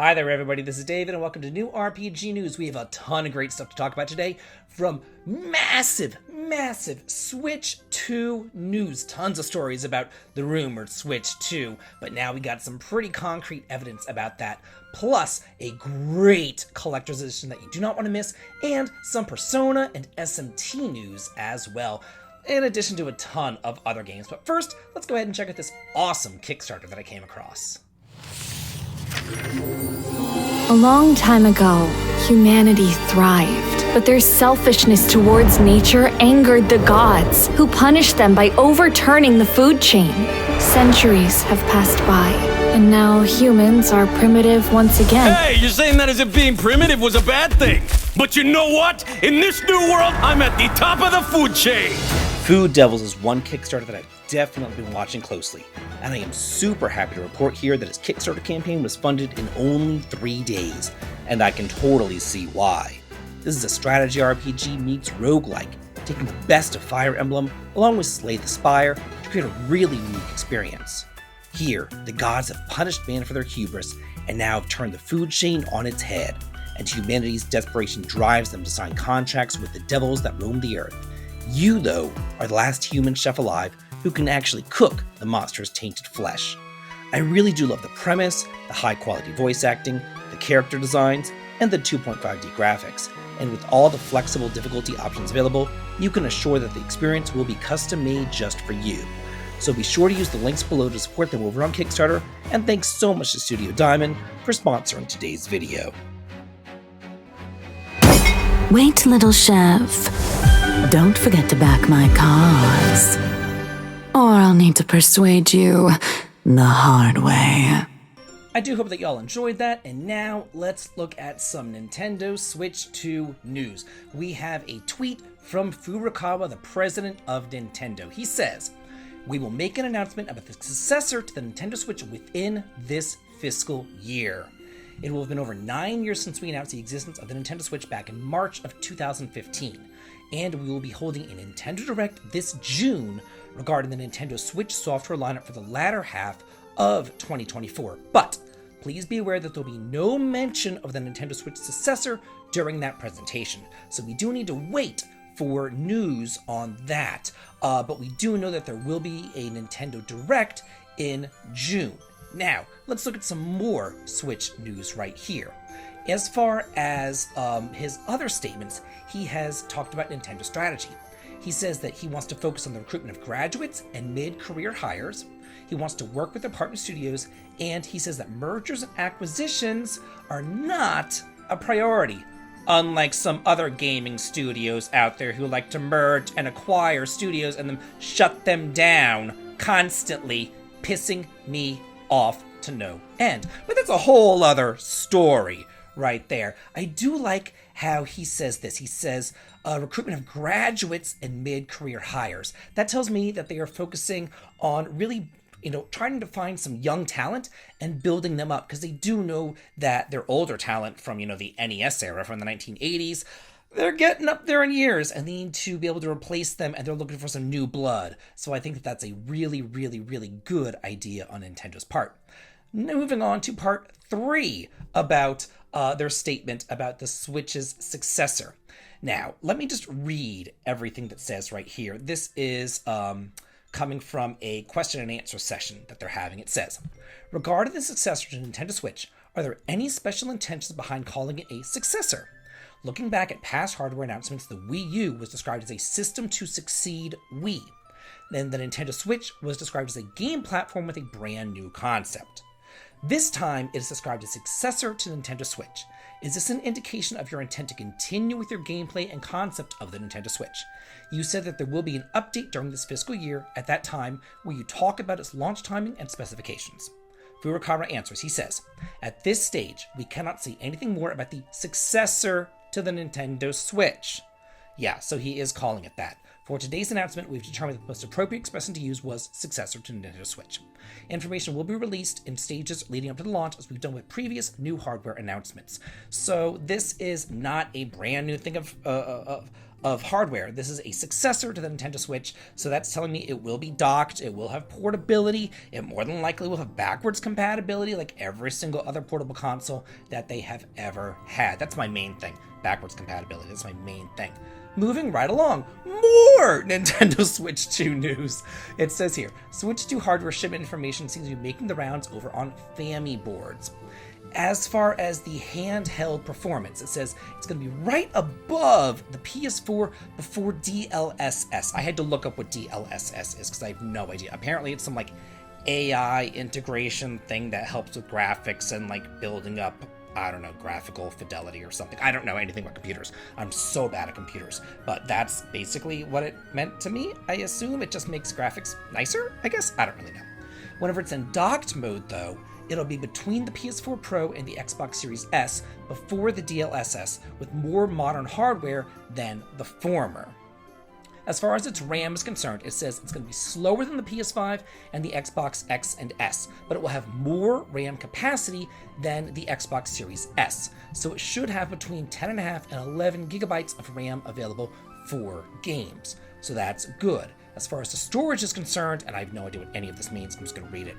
Hi there everybody, this is David and welcome to New RPG News. We have a ton of great stuff to talk about today, from massive Switch 2 news. Tons of stories about the rumored Switch 2, but now we got some pretty concrete evidence about that, plus a great collector's edition that you do not want to miss, and some Persona and SMT news as well, in addition to a ton of other games. But first, let's go ahead and check out this awesome Kickstarter that I came across. A long time ago, humanity thrived, but their selfishness towards nature angered the gods, who punished them by overturning the food chain. Centuries have passed by, and now humans are primitive once again. Hey, you're saying that as if being primitive was a bad thing. But you know what? In this new world, I'm at the top of the food chain. Food Devils is one Kickstarter that I've definitely been watching closely, and I am super happy to report here that his Kickstarter campaign was funded in only 3 days, and I can totally see why. This is a strategy RPG meets roguelike, taking the best of Fire Emblem along with Slay the Spire to create a really unique experience. Here, the gods have punished man for their hubris and now have turned the food chain on its head, and humanity's desperation drives them to sign contracts with the devils that roam the earth. You, though, are the last human chef alive who can actually cook the monster's tainted flesh. I really do love the premise, the high-quality voice acting, the character designs, and the 2.5D graphics, and with all the flexible difficulty options available, you can assure that the experience will be custom-made just for you. So be sure to use the links below to support them over on Kickstarter, and thanks so much to Studio Diamond for sponsoring today's video. Wait, little chef. Don't forget to back my cause. Or I'll need to persuade you the hard way. I do hope that y'all enjoyed that, and now let's look at some Nintendo Switch 2 news. We have a tweet from Furukawa, the president of Nintendo. He says, "We will make an announcement about the successor to the Nintendo Switch within this fiscal year. It will have been over 9 years since we announced the existence of the Nintendo Switch back in March of 2015, and we will be holding a Nintendo Direct this June regarding the Nintendo Switch software lineup for the latter half of 2024. But please be aware that there will be no mention of the Nintendo Switch successor during that presentation, so we do need to wait for news on that. But we do know that there will be a Nintendo Direct in June. Now, let's look at some more Switch news right here. As far as his other statements, he has talked about Nintendo strategy. He says that he wants to focus on the recruitment of graduates and mid-career hires. He wants to work with their partner studios, and he says that mergers and acquisitions are not a priority, unlike some other gaming studios out there who like to merge and acquire studios and then shut them down constantly, pissing me off to no end. But that's a whole other story right there. I do like how he says this. He says recruitment of graduates and mid-career hires. That tells me that they are focusing on really, trying to find some young talent and building them up, because they do know that their older talent from, the NES era, from the 1980s, they're getting up there in years and they need to be able to replace them, and they're looking for some new blood. So I think that that's a really, really, really good idea on Nintendo's part. Moving on to part 3 about their statement about the Switch's successor. Now, let me just read everything that says right here. This is coming from a question and answer session that they're having. It says, regarding the successor to Nintendo Switch, are there any special intentions behind calling it a successor? Looking back at past hardware announcements, the Wii U was described as a system to succeed Wii. Then the Nintendo Switch was described as a game platform with a brand new concept. This time, it is described as successor to Nintendo Switch. Is this an indication of your intent to continue with your gameplay and concept of the Nintendo Switch? You said that there will be an update during this fiscal year. At that time, will you talk about its launch timing and specifications? Furukawa answers. He says, at this stage, we cannot say anything more about the successor to the Nintendo Switch. Yeah, so he is calling it that. For today's announcement, we've determined that the most appropriate expression to use was successor to Nintendo Switch. Information will be released in stages leading up to the launch, as we've done with previous new hardware announcements. So this is not a brand new thing of of hardware. This is a successor to the Nintendo Switch, so that's telling me it will be docked, it will have portability, it more than likely will have backwards compatibility like every single other portable console that they have ever had. That's my main thing, backwards compatibility, that's my main thing. Moving right along, more Nintendo Switch 2 news. It says here, Switch 2 hardware shipment information seems to be making the rounds over on Fami boards. As far as the handheld performance, it says it's going to be right above the PS4 before DLSS. I had to look up what DLSS is because I have no idea. Apparently it's some like AI integration thing that helps with graphics and like building up, I don't know, graphical fidelity or something. I don't know anything about computers. I'm so bad at computers. But that's basically what it meant to me. I assume it just makes graphics nicer, I guess? I don't really know. Whenever it's in docked mode, though, it'll be between the PS4 Pro and the Xbox Series S before the DLSS, with more modern hardware than the former. As far as its RAM is concerned, it says it's going to be slower than the PS5 and the Xbox X and S, but it will have more RAM capacity than the Xbox Series S. So it should have between 10.5 and 11 gigabytes of RAM available for games. So that's good. As far as the storage is concerned, and I have no idea what any of this means, I'm just going to read it.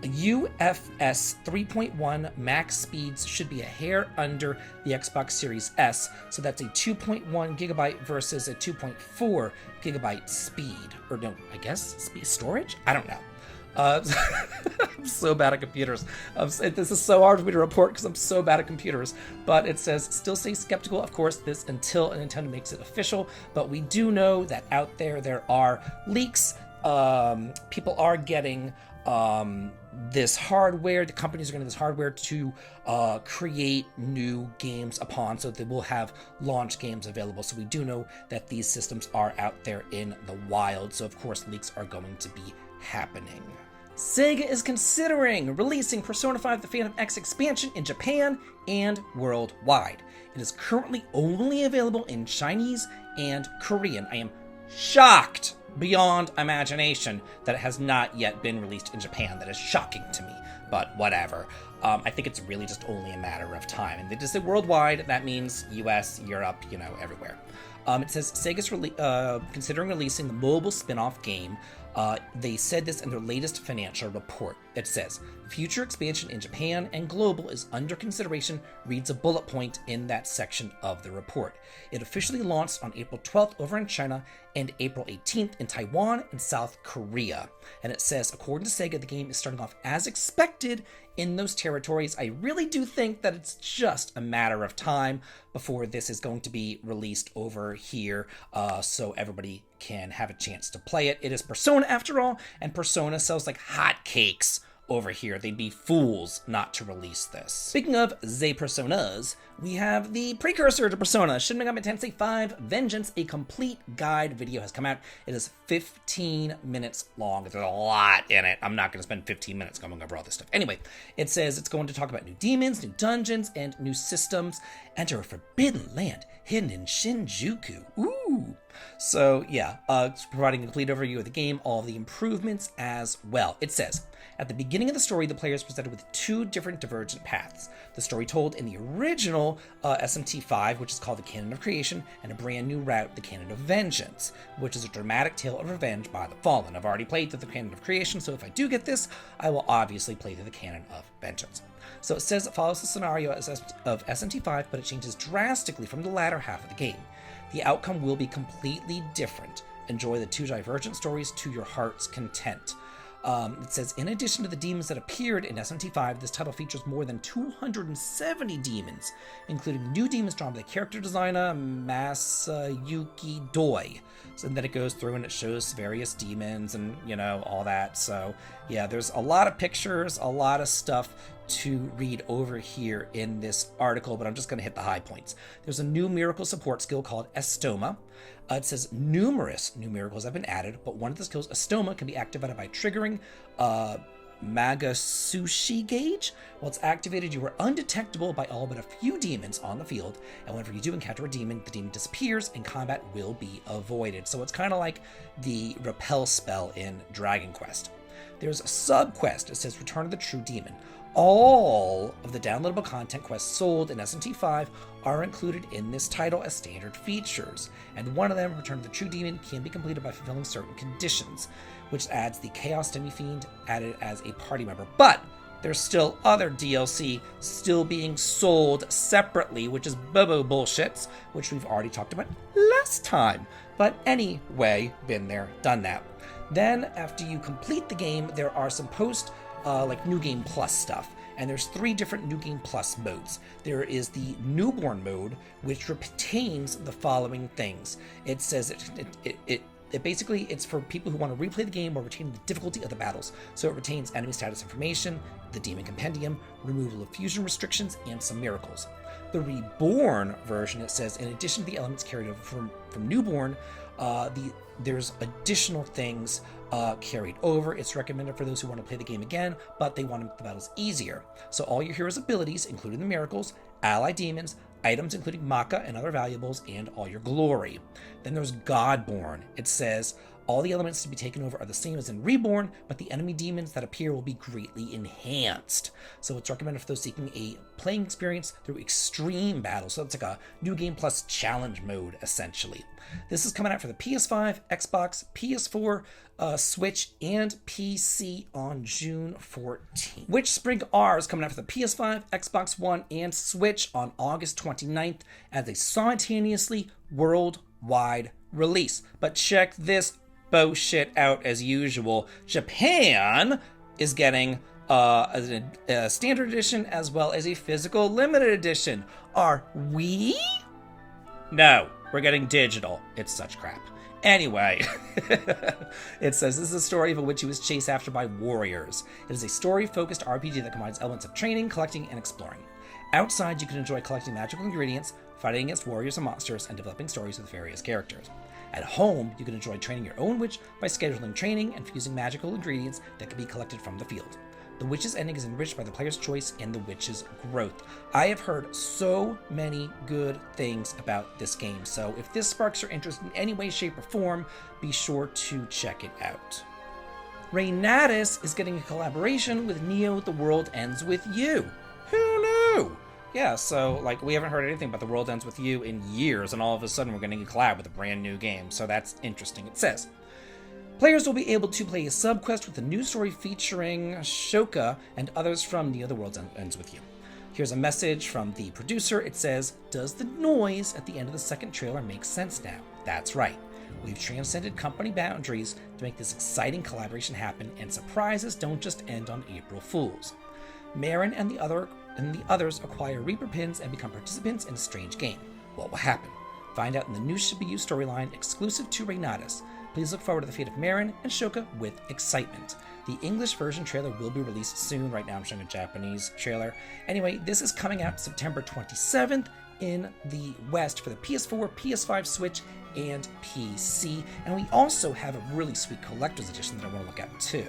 UFS 3.1 max speeds should be a hair under the Xbox Series S, so that's a 2.1 gigabyte versus a 2.4 gigabyte speed. Or no, I guess speed storage? I don't know. I'm so bad at computers. This is so hard for me to report because I'm so bad at computers. But it says, still stay skeptical, of course, this until Nintendo makes it official. But we do know that out there are leaks. People are getting this hardware. The companies are getting this hardware to create new games upon, so they will have launch games available. So we do know that these systems are out there in the wild. So of course, leaks are going to be happening. Sega is considering releasing Persona 5 The Phantom X expansion in Japan and worldwide. It is currently only available in Chinese and Korean. I am shocked beyond imagination that it has not yet been released in Japan. That is shocking to me, but whatever. I think it's really just only a matter of time. And they just say worldwide, that means US, Europe, everywhere. It says Sega's considering releasing the mobile spin-off game. They said this in their latest financial report. It says, future expansion in Japan and global is under consideration, reads a bullet point in that section of the report. It officially launched on April 12th over in China and April 18th in Taiwan and South Korea. And it says, according to Sega, the game is starting off as expected in those territories. I really do think that it's just a matter of time before this is going to be released over here, so everybody can have a chance to play it. It is Persona after all, and Persona sells like hotcakes over here. They'd be fools not to release this. Speaking of the Personas, we have the precursor to Persona, Shin Megami Tensei 5 Vengeance. A complete guide video has come out. It is 15 minutes long. There's a lot in it. I'm not going to spend 15 minutes going over all this stuff. Anyway, it says it's going to talk about new demons, new dungeons, and new systems. Enter a forbidden land hidden in Shinjuku. Ooh! So yeah, it's providing a complete overview of the game, all of the improvements as well. It says, at the beginning of the story, the player is presented with two different divergent paths. The story told in the original SMT5, which is called The Canon of Creation, and a brand new route, The Canon of Vengeance, which is a dramatic tale of revenge by the fallen. I've already played through The Canon of Creation, so if I do get this, I will obviously play through The Canon of Vengeance. So it says it follows the scenario of SMT5, but it changes drastically from the latter half of the game. The outcome will be completely different. Enjoy the two divergent stories to your heart's content. It says, in addition to the demons that appeared in SMT5, this title features more than 270 demons, including new demons drawn by the character designer Masayuki Doi. So then it goes through and it shows various demons and, all that. So yeah, there's a lot of pictures, a lot of stuff to read over here in this article, but I'm just going to hit the high points. There's a new miracle support skill called Estoma. It says numerous new miracles have been added, but one of the skills, Estoma, can be activated by triggering Magasushi gauge. While it's activated, you are undetectable by all but a few demons on the field, and whenever you do encounter a demon, the demon disappears and combat will be avoided. So it's kind of like the repel spell in Dragon Quest. There's a sub-quest. It says Return of the True Demon. All of the downloadable content quests sold in SMT5 are included in this title as standard features, and one of them, Return of the True Demon, can be completed by fulfilling certain conditions, which adds the Chaos Demi-Fiend added as a party member. But there's still other DLC still being sold separately, which is bobo bullshits, which we've already talked about last time. But anyway, been there, done that. Then, after you complete the game, there are some like New Game Plus stuff. And there's 3 different New Game Plus modes. There is the Newborn mode, which retains the following things. It says it basically, it's for people who want to replay the game or retain the difficulty of the battles. So it retains enemy status information, the Demon Compendium, removal of fusion restrictions, and some miracles. The Reborn version, it says, in addition to the elements carried over from Newborn, there's additional things carried over. It's recommended for those who want to play the game again, but they want to make the battles easier. So all your hero's abilities, including the miracles, ally demons, items including Maka and other valuables, and all your glory. Then there's Godborn. It says all the elements to be taken over are the same as in Reborn, but the enemy demons that appear will be greatly enhanced. So it's recommended for those seeking a playing experience through extreme battles. So it's like a New Game Plus challenge mode, essentially. This is coming out for the PS5, Xbox, PS4, Switch, and PC on June 14th. Witchspring R is coming out for the PS5, Xbox One, and Switch on August 29th as a simultaneously worldwide release. But check this bullshit out as usual. Japan is getting a standard edition as well as a physical limited edition. Are we? No, we're getting digital. It's such crap. Anyway, it says this is a story of a witch who was chased after by warriors. It is a story-focused RPG that combines elements of training, collecting, and exploring. Outside, you can enjoy collecting magical ingredients, fighting against warriors and monsters, and developing stories with various characters. At home, you can enjoy training your own witch by scheduling training and fusing magical ingredients that can be collected from the field. The witch's ending is enriched by the player's choice and the witch's growth. I have heard so many good things about this game, so if this sparks your interest in any way, shape, or form, be sure to check it out. Reynatis is getting a collaboration with Neo The World Ends With You. Who knew? Yeah, so, we haven't heard anything about The World Ends With You in years, and all of a sudden we're getting a collab with a brand new game, so that's interesting, it says. Players will be able to play a sub-quest with a new story featuring Shoka and others from Neo The World Ends With You. Here's a message from the producer. It says, "Does the noise at the end of the second trailer make sense now? That's right. We've transcended company boundaries to make this exciting collaboration happen, and surprises don't just end on April Fools. Marin and the others acquire Reaper pins and become participants in a strange game. What will happen? Find out in the new Shibuya storyline exclusive to Reynatis. Please look forward to the fate of Marin and Shoka with excitement." The English version trailer will be released soon. Right now I'm showing a Japanese trailer. Anyway, this is coming out September 27th in the West for the PS4, PS5, Switch, and PC. And we also have a really sweet collector's edition that I want to look at too.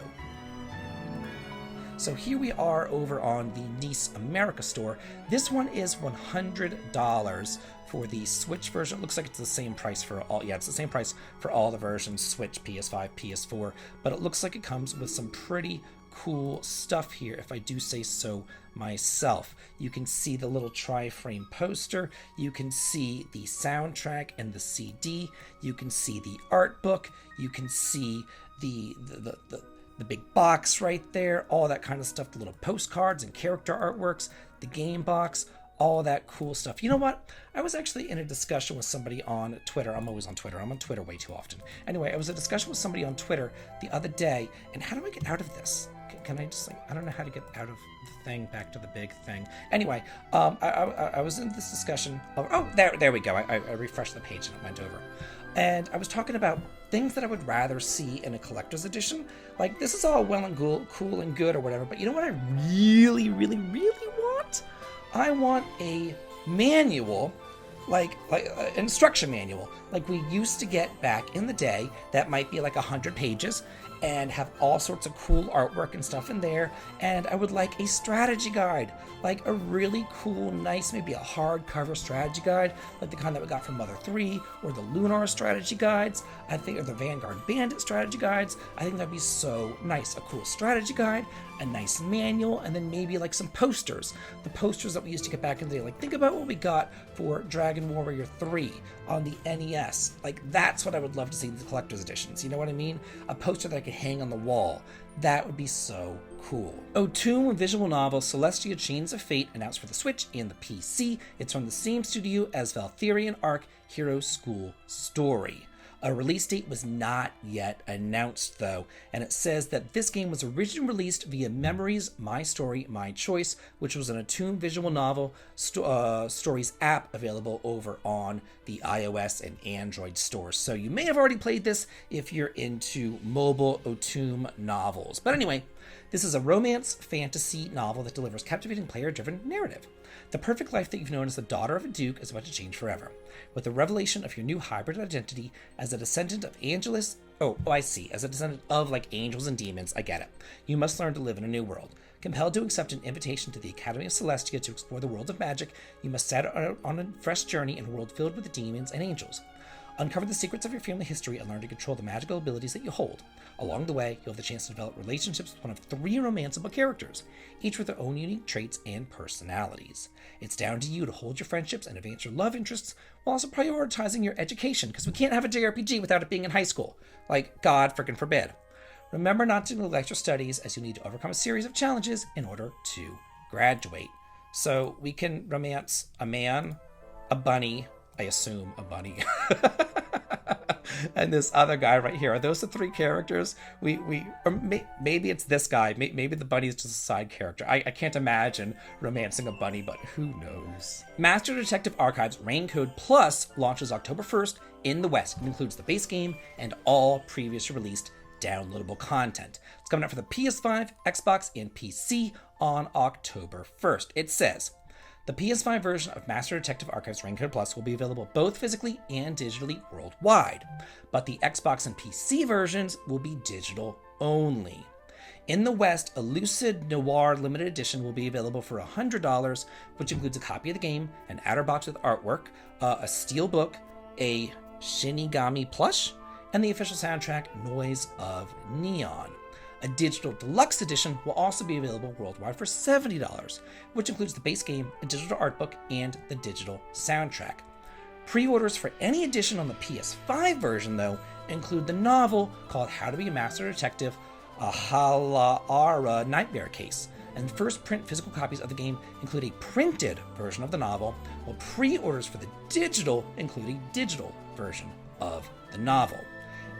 So here we are over on the Nice America store. This one is $100 for the Switch version. It looks like it's the same price for all. Yeah, it's the same price for all the versions, Switch, PS5, PS4. But it looks like it comes with some pretty cool stuff here, if I do say so myself. You can see the little tri-frame poster. You can see the soundtrack and the CD. You can see the art book. You can see the big box right there, all that kind of stuff, the little postcards and character artworks, the game box, all that cool stuff. You know what? I was actually in a discussion with somebody on Twitter. I'm always on Twitter. I'm on Twitter way too often. Anyway, I was in a discussion with somebody on Twitter the other day, and how do I get out of this? Can I just, I don't know how to get out of the thing back to the big thing. Anyway, I was in this discussion. There we go. I refreshed the page and it went over. And I was talking about things that I would rather see in a collector's edition. Like, this is all well and cool and good or whatever, but you know what I really, really, really want? I want a manual, like an instruction manual, like we used to get back in the day, that might be like 100 pages, and have all sorts of cool artwork and stuff in there. And I would like a strategy guide, like a really cool, nice, maybe a hardcover strategy guide, like the kind that we got from Mother 3, or the Lunar strategy guides, I think, or the Vanguard Bandit strategy guides. I think that'd be so nice. A cool strategy guide, a nice manual, and then maybe like some posters. The posters that we used to get back in the day. Like, think about what we got for Dragon Warrior 3 on the NES. Like, that's what I would love to see in the collector's editions. You know what I mean? A poster that I could hang on the wall. That would be so cool. O'Toole visual novel Celestia Chains of Fate, announced for the Switch and the PC. It's from the same studio as Valkyrian Arc Hero School Story. A release date was not yet announced, though, and it says that this game was originally released via Memories My Story, My Choice, which was an O'Toole visual novel stories app available over on the iOS and Android stores. So you may have already played this if you're into mobile O'Toole novels. But anyway, this is a romance fantasy novel that delivers captivating player-driven narrative. The perfect life that you've known as the daughter of a duke is about to change forever. With the revelation of your new hybrid identity as a descendant of Angelus... I see. As a descendant of, like, angels and demons, I get it. You must learn to live in a new world. Compelled to accept an invitation to the Academy of Celestia to explore the world of magic, you must set out on a fresh journey in a world filled with demons and angels. Uncover the secrets of your family history and learn to control the magical abilities that you hold. Along the way, you'll have the chance to develop relationships with one of 3 romanceable characters, each with their own unique traits and personalities. It's down to you to hold your friendships and advance your love interests while also prioritizing your education, because we can't have a JRPG without it being in high school. Like, God frickin' forbid. Remember not to neglect your studies, as you need to overcome a series of challenges in order to graduate. So we can romance a man, a bunny, I assume a bunny, and this other guy right here. Are those the 3 characters? Maybe it's this guy. Maybe the bunny is just a side character. I can't imagine romancing a bunny, but who knows? Master Detective Archives Rain Code Plus launches October 1st in the West. It includes the base game and all previously released downloadable content. It's coming out for the PS5, Xbox, and PC on October 1st. It says, the PS5 version of Master Detective Archives Rain Code Plus will be available both physically and digitally worldwide, but the Xbox and PC versions will be digital only. In the West, a Lucid Noir limited edition will be available for $100, which includes a copy of the game, an outer box with artwork, a steel book, a Shinigami plush, and the official soundtrack Noise of Neon. A digital deluxe edition will also be available worldwide for $70, which includes the base game, a digital art book, and the digital soundtrack. Pre-orders for any edition on the PS5 version, though, include the novel called How to Be a Master Detective, a Halara Nightmare Case, and first print physical copies of the game include a printed version of the novel, while pre-orders for the digital include a digital version of the novel.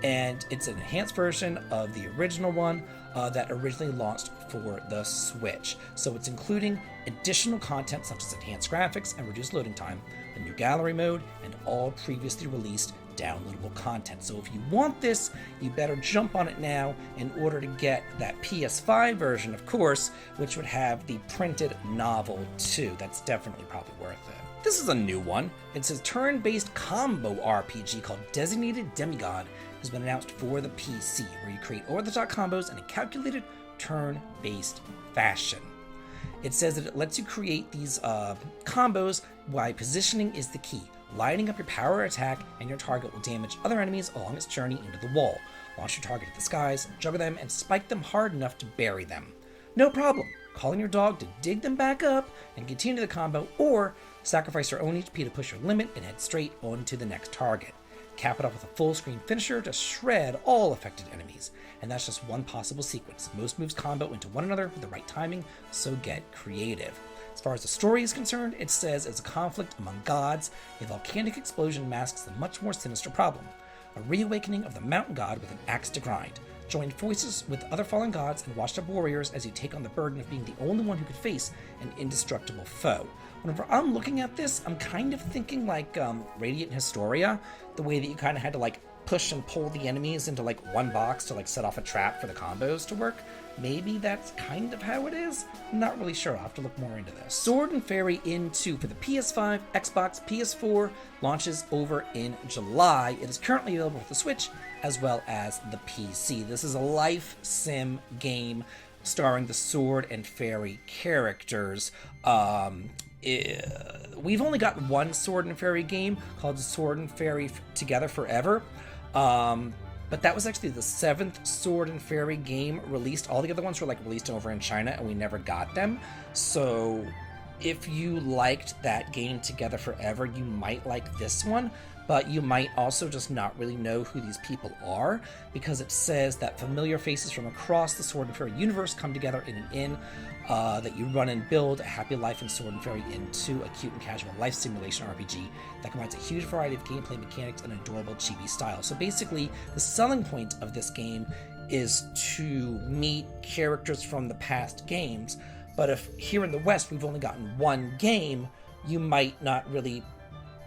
And it's an enhanced version of the original one that originally launched for the Switch. So it's including additional content such as enhanced graphics and reduced loading time, a new gallery mode, and all previously released downloadable content. So if you want this, you better jump on it now in order to get that PS5 version, of course, which would have the printed novel too. That's definitely probably worth it. This is a new one. It's a turn-based combo RPG called Designated Demigod. Has been announced for the PC, where you create over-the-top combos in a calculated, turn-based fashion. It says that it lets you create these combos while positioning is the key. Lining up your power attack, and your target will damage other enemies along its journey into the wall. Launch your target at the skies, juggle them, and spike them hard enough to bury them. No problem. Call in your dog to dig them back up and continue the combo, or sacrifice your own HP to push your limit and head straight on to the next target. Cap it off with a full-screen finisher to shred all affected enemies. And that's just one possible sequence. Most moves combo into one another with the right timing, so get creative. As far as the story is concerned, it says it's a conflict among gods. A volcanic explosion masks the much more sinister problem. A reawakening of the mountain god with an axe to grind. Join forces with other fallen gods and washed-up warriors as you take on the burden of being the only one who could face an indestructible foe. Whenever I'm looking at this, I'm kind of thinking like Radiant Historia, the way that you kind of had to like push and pull the enemies into like one box to like set off a trap for the combos to work. Maybe that's kind of how it is. I'm not really sure. I'll have to look more into this. Sword and Fairy Inn 2 for the PS5, Xbox, PS4 launches over in July. It is currently available for the Switch as well as the PC. This is a life sim game starring the Sword and Fairy characters. We've only got one Sword and Fairy game called Sword and Fairy Together Forever. But that was actually the 7th Sword and Fairy game released. All the other ones were like released over in China and we never got them. So if you liked that game Together Forever, you might like this one. But you might also just not really know who these people are, because it says that familiar faces from across the Sword and Fairy universe come together in an inn that you run and build a happy life in Sword and Fairy Inn 2, a cute and casual life simulation RPG that combines a huge variety of gameplay mechanics and adorable chibi style. So basically, the selling point of this game is to meet characters from the past games, but if here in the West we've only gotten one game, you might not really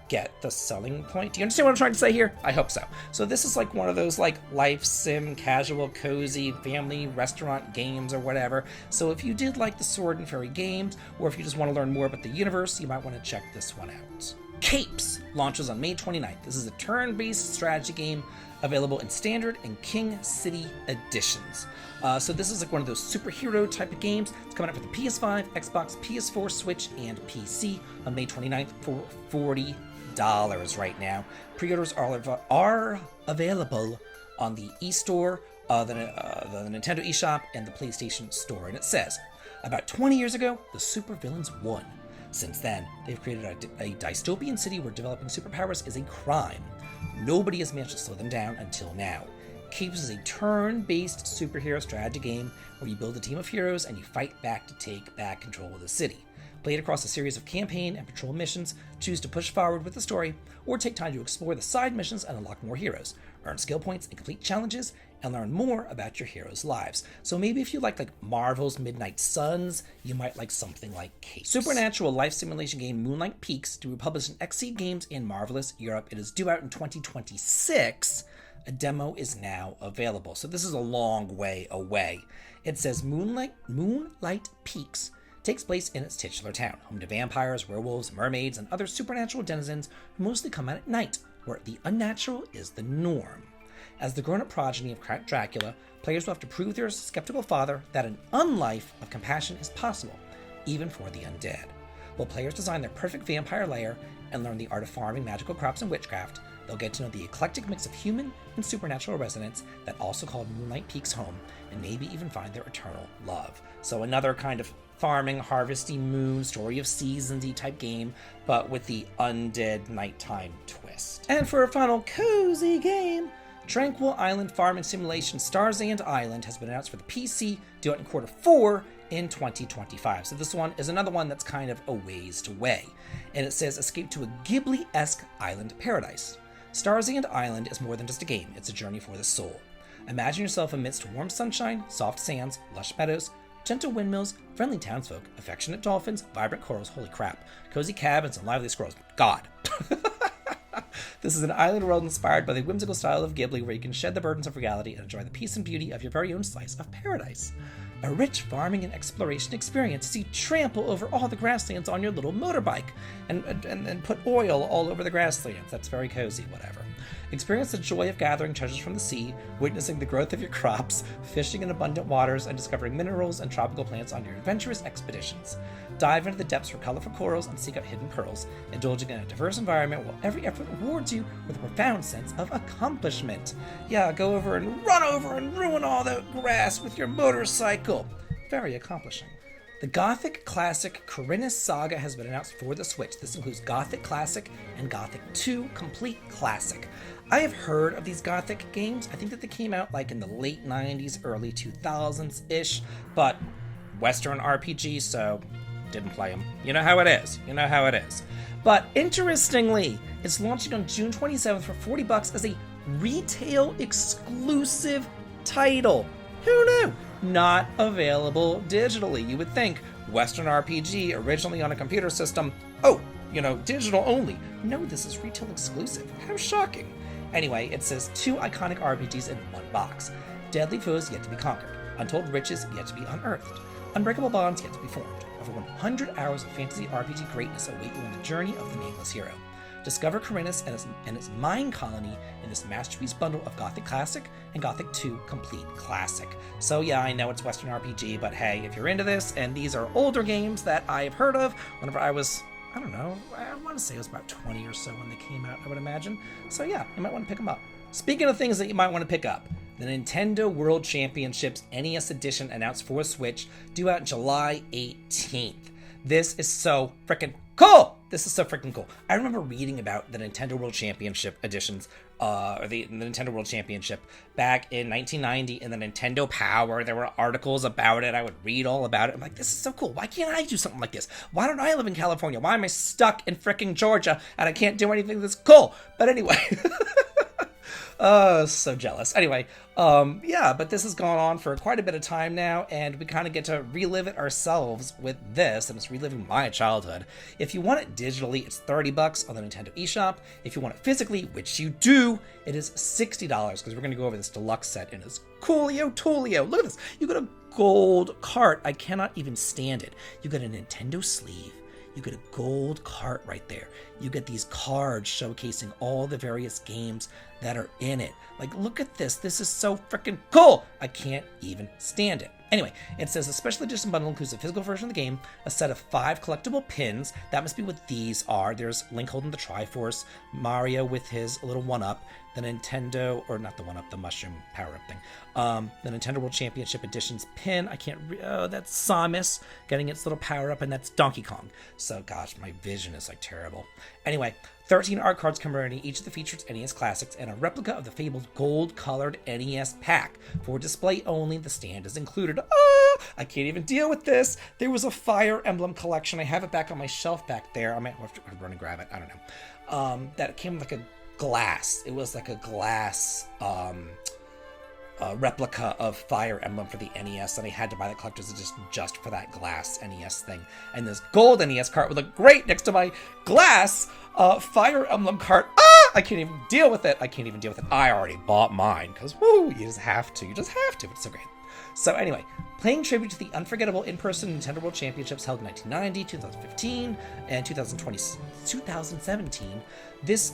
get the selling point. Do you understand what I'm trying to say here? I hope so. So this is like one of those like life sim, casual, cozy, family restaurant games or whatever. So if you did like the Sword and Fairy games, or if you just want to learn more about the universe, you might want to check this one out. Capes launches on May 29th. This is a turn-based strategy game available in Standard and King City editions. So this is like one of those superhero type of games. It's coming out for the PS5, Xbox, PS4, Switch, and PC on May 29th for $40 right now. Pre-orders are available on the eStore, the Nintendo eShop, and the PlayStation Store. And it says, about 20 years ago, the supervillains won. Since then, they've created a dystopian city where developing superpowers is a crime. Nobody has managed to slow them down until now. Capes is a turn-based superhero strategy game where you build a team of heroes and you fight back to take back control of the city. Play it across a series of campaign and patrol missions, choose to push forward with the story, or take time to explore the side missions and unlock more heroes, earn skill points and complete challenges, and learn more about your heroes' lives. So maybe if you like Marvel's Midnight Suns, you might like something like Capes. Supernatural life simulation game Moonlight Peaks, to be published in Xseed Games in Marvelous Europe. It is due out in 2026. A demo is now available. So this is a long way away. It says Moonlight Peaks takes place in its titular town, home to vampires, werewolves, mermaids, and other supernatural denizens who mostly come out at night, where the unnatural is the norm. As the grown-up progeny of Count Dracula, players will have to prove to their skeptical father that an unlife of compassion is possible, even for the undead. While players design their perfect vampire lair and learn the art of farming magical crops and witchcraft, they'll get to know the eclectic mix of human and supernatural residents that also call Moonlight Peaks home, and maybe even find their eternal love. So another kind of farming, harvesty, moon, story of seasons-y type game, but with the undead nighttime twist. And for a final cozy game, Tranquil Island Farming Simulation Starzand Island has been announced for the PC, due out in Q4 in 2025. So this one is another one that's kind of a ways away. And it says, escape to a Ghibli-esque island paradise. Starzand Island is more than just a game, it's a journey for the soul. Imagine yourself amidst warm sunshine, soft sands, lush meadows, gentle windmills, friendly townsfolk, affectionate dolphins, vibrant corals, holy crap, cozy cabins, and lively squirrels. God. This is an island world inspired by the whimsical style of Ghibli, where you can shed the burdens of reality and enjoy the peace and beauty of your very own slice of paradise. A rich farming and exploration experience as you trample over all the grasslands on your little motorbike and put oil all over the grasslands. That's very cozy, whatever. Experience the joy of gathering treasures from the sea, witnessing the growth of your crops, fishing in abundant waters, and discovering minerals and tropical plants on your adventurous expeditions. Dive into the depths for colorful corals and seek out hidden pearls, indulging in a diverse environment while every effort rewards you with a profound sense of accomplishment. Yeah, go over and run over and ruin all that grass with your motorcycle. Very accomplishing. The Gothic classic Reynatis Saga has been announced for the Switch. This includes Gothic Classic and Gothic 2 Complete Classic. I have heard of these Gothic games. I think that they came out like in the late 90s, early 2000s-ish, but Western RPG, so didn't play them. You know how it is. You know how it is. But interestingly, it's launching on June 27th for $40 as a retail exclusive title. Who knew? Not available digitally. You would think Western RPG, originally on a computer system, digital only. No, this is retail exclusive. How shocking. Anyway, it says 2 iconic RPGs in one box. Deadly foes yet to be conquered. Untold riches yet to be unearthed. Unbreakable bonds yet to be formed. Over 100 hours of fantasy RPG greatness await you on the journey of the nameless hero. Discover Reynatis and its mine colony in this masterpiece bundle of Gothic Classic and Gothic 2 Complete Classic. So yeah, I know it's Western RPG, but hey, if you're into this, and these are older games that I've heard of whenever I was, I don't know, I want to say it was about 20 or so when they came out, I would imagine. So yeah, you might want to pick them up. Speaking of things that you might want to pick up, the Nintendo World Championships NES Edition announced for Switch, due out July 18th. This is so freaking cool! This is so freaking cool. I remember reading about the Nintendo World Championship editions, or the Nintendo World Championship back in 1990 in the Nintendo Power. There were articles about it. I would read all about it. I'm like, this is so cool. Why can't I do something like this? Why don't I live in California? Why am I stuck in freaking Georgia and I can't do anything that's cool? But anyway... so jealous. Anyway, yeah, but this has gone on for quite a bit of time now, and we kind of get to relive it ourselves with this, and it's reliving my childhood. If you want it digitally, it's $30 on the Nintendo eShop. If you want it physically, which you do, it is $60, because we're going to go over this deluxe set, and it's coolio toolio. Look at this. You got a gold cart. I cannot even stand it. You got a Nintendo sleeve. You get a gold cart right there. You get these cards showcasing all the various games that are in it. Like, look at this. This is so freaking cool. I can't even stand it. Anyway, it says a special edition bundle includes a physical version of the game, a set of 5 collectible pins. That must be what these are. There's Link holding the Triforce, Mario with his little one-up, the Nintendo, or not the one-up, the mushroom power-up thing. The Nintendo World Championship Edition's pin. I can't that's Samus getting its little power-up, and that's Donkey Kong. So, gosh, my vision is, like, terrible. Anyway, 13 art cards commemorating each of the featured NES classics, and a replica of the fabled gold-colored NES pack. For display only, the stand is included. I can't even deal with this. There was a Fire Emblem collection. I have it back on my shelf back there. I might have to run and grab it. I don't know. That came with like a glass. It was like a glass replica of Fire Emblem for the NES, and I had to buy the collector's edition just for that glass NES thing. And this gold NES cart would look great next to my glass Fire Emblem cart. I can't even deal with it. I already bought mine, because woo, you just have to. It's so great. So anyway, paying tribute to the unforgettable in-person Nintendo World Championships held in 1990, 2015, and 2017, this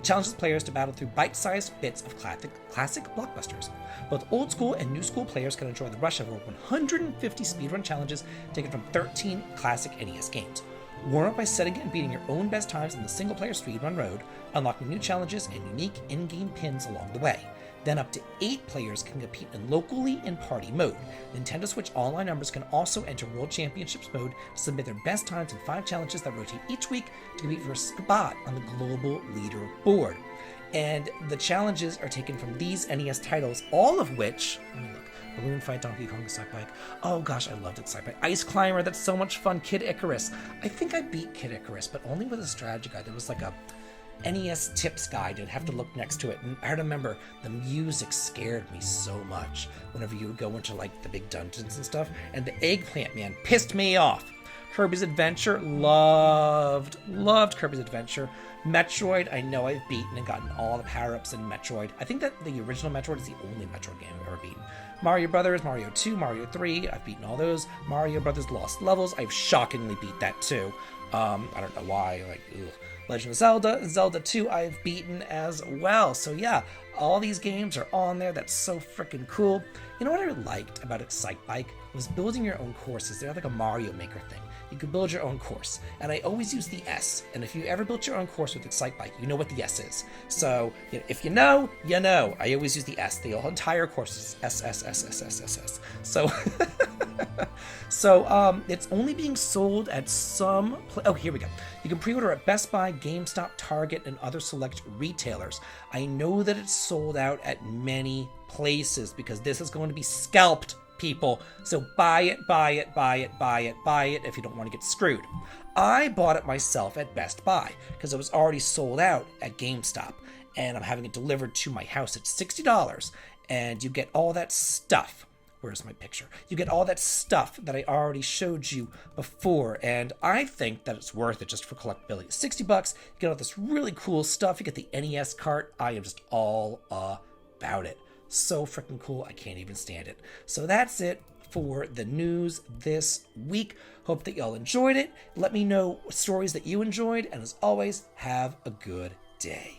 challenges players to battle through bite-sized bits of classic blockbusters. Both old school and new school players can enjoy the rush of over 150 speedrun challenges taken from 13 classic NES games. Warm up by setting and beating your own best times in the single-player speedrun road, unlocking new challenges and unique in-game pins along the way. Then up to 8 players can compete in locally in party mode. Nintendo Switch Online members can also enter World Championships mode to submit their best times in 5 challenges that rotate each week to compete for a spot on the global leaderboard. And the challenges are taken from these NES titles, all of which, let me look, Balloon Fight, Donkey Kong, Excite Bike. Oh gosh, I loved Excite Bike. Ice Climber, that's so much fun. Kid Icarus. I think I beat Kid Icarus, but only with a strategy guide. There was like a NES tips guide. I'd have to look next to it. And I remember the music scared me so much whenever you would go into like the big dungeons and stuff. And the Eggplant Man pissed me off. Kirby's Adventure, loved Kirby's Adventure. Metroid, I know I've beaten and gotten all the power-ups in Metroid. I think that the original Metroid is the only Metroid game I've ever beaten. Mario Brothers, Mario 2, Mario 3, I've beaten all those. Mario Brothers Lost Levels, I've shockingly beat that too. I don't know why, like, ugh. Legend of Zelda, Zelda 2 I've beaten as well. So yeah, all these games are on there. That's so freaking cool. You know what I liked about Excite Bike was building your own courses. They're like a Mario Maker thing. You could build your own course. And I always use the S. And if you ever built your own course with Excite Bike, you know what the S is. So if you know, you know. I always use the S. The whole entire course is S, S, S, S, S, S, S. So, it's only being sold at some... Oh, here we go. You can pre-order at Best Buy, GameStop, Target, and other select retailers. I know that it's sold out at many places because this is going to be scalped, people. So buy it if you don't want to get screwed. I bought it myself at Best Buy because it was already sold out at GameStop, and I'm having it delivered to my house at $60, and you get all that stuff. Where's my picture? You get all that stuff that I already showed you before, and I think that it's worth it just for collectability. 60 bucks, you get all this really cool stuff. You get the NES cart. I am just all about it. So freaking cool, I can't even stand it. So that's it for the news this week. Hope that y'all enjoyed it. Let me know stories that you enjoyed, and as always, have a good day.